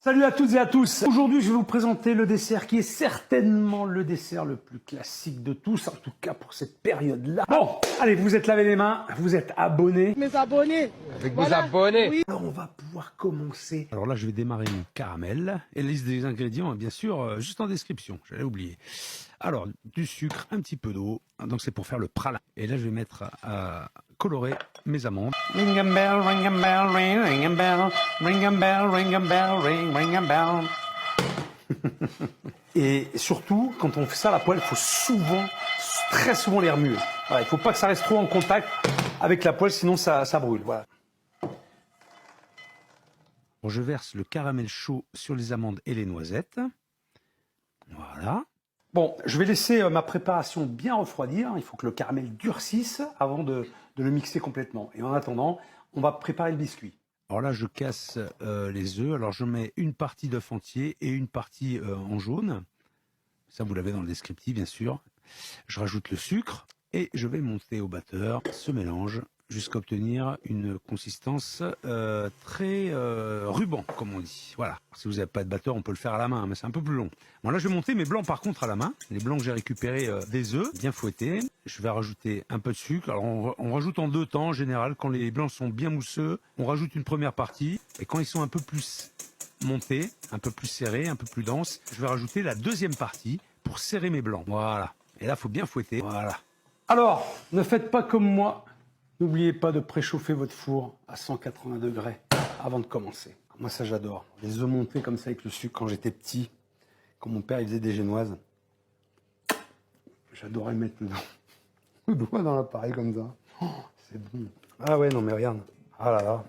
Salut à toutes et à tous. Aujourd'hui, je vais vous présenter le dessert qui est certainement le dessert le plus classique de tous, en tout cas pour cette période-là. Bon, allez, vous êtes lavé les mains, vous êtes abonnés. Mes abonnés. Avec Voilà. vos abonnés. Oui. Alors, on va pouvoir commencer. Alors là, je vais démarrer mon caramel. Et la liste des ingrédients, bien sûr, juste en description, j'allais oublier. Alors, du sucre, un petit peu d'eau, donc c'est pour faire le pralin. Et là, je vais mettre à colorer mes amandes. Ring a bell, ring a bell, ring, ring a bell, ring a bell, ring a bell, ring, ring a bell. Et surtout, quand on fait ça à la poêle, il faut très souvent les remuer. Voilà, il ne faut pas que ça reste trop en contact avec la poêle, sinon ça brûle. Voilà. Bon, je verse le caramel chaud sur les amandes et les noisettes. Voilà. Bon, je vais laisser ma préparation bien refroidir. Il faut que le caramel durcisse avant de le mixer complètement. Et en attendant, on va préparer le biscuit. Alors là, je casse les œufs. Alors je mets une partie d'œuf entier et une partie en jaune. Ça, vous l'avez dans le descriptif, bien sûr. Je rajoute le sucre et je vais monter au batteur ce mélange jusqu'à obtenir une consistance très ruban, comme on dit. Voilà. Si vous n'avez pas de batteur, on peut le faire à la main, mais c'est un peu plus long. Bon, là, je vais monter mes blancs, par contre, à la main. Les blancs que j'ai récupérés des œufs, bien fouettés. Je vais rajouter un peu de sucre. Alors, on rajoute en deux temps, en général. Quand les blancs sont bien mousseux, on rajoute une première partie. Et quand ils sont un peu plus montés, un peu plus serrés, un peu plus denses, je vais rajouter la deuxième partie pour serrer mes blancs. Voilà. Et là, il faut bien fouetter. Voilà. Alors, ne faites pas comme moi. N'oubliez pas de préchauffer votre four à 180 degrés avant de commencer. Moi, ça, j'adore. Les œufs montés comme ça avec le sucre quand j'étais petit, quand mon père il faisait des génoises. J'adorais mettre le doigt dans l'appareil comme ça. Oh, c'est bon. Ah ouais, non mais regarde. Ah là là.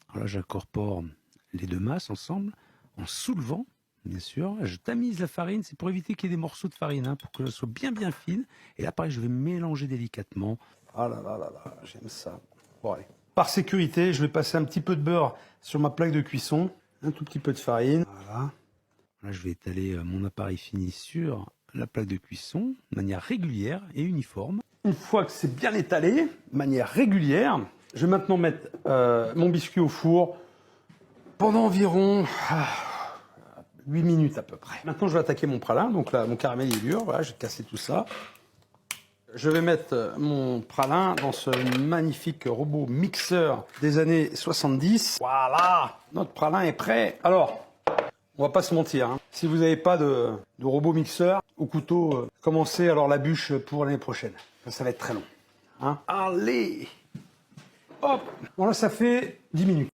Alors là, j'incorpore les deux masses ensemble en soulevant, bien sûr. Je tamise la farine, c'est pour éviter qu'il y ait des morceaux de farine, hein, pour que ça soit bien fine. Et là, pareil, je vais mélanger délicatement. Ah là là là là, j'aime ça. Bon, allez. Par sécurité, je vais passer un petit peu de beurre sur ma plaque de cuisson, un tout petit peu de farine. Voilà. Là, je vais étaler mon appareil fini sur la plaque de cuisson de manière régulière et uniforme. Une fois que c'est bien étalé, de manière régulière, je vais maintenant mettre mon biscuit au four pendant environ 8 minutes à peu près. Maintenant, je vais attaquer mon pralin. Donc là, mon caramel est dur. Voilà, je vais casser tout ça. Je vais mettre mon pralin dans ce magnifique robot mixeur des années 70. Voilà, notre pralin est prêt. Alors, on va pas se mentir, hein. Si vous n'avez pas de robot mixeur au couteau, commencez alors la bûche pour l'année prochaine. Ça va être très long. Hein. Allez, hop. Bon là, ça fait 10 minutes.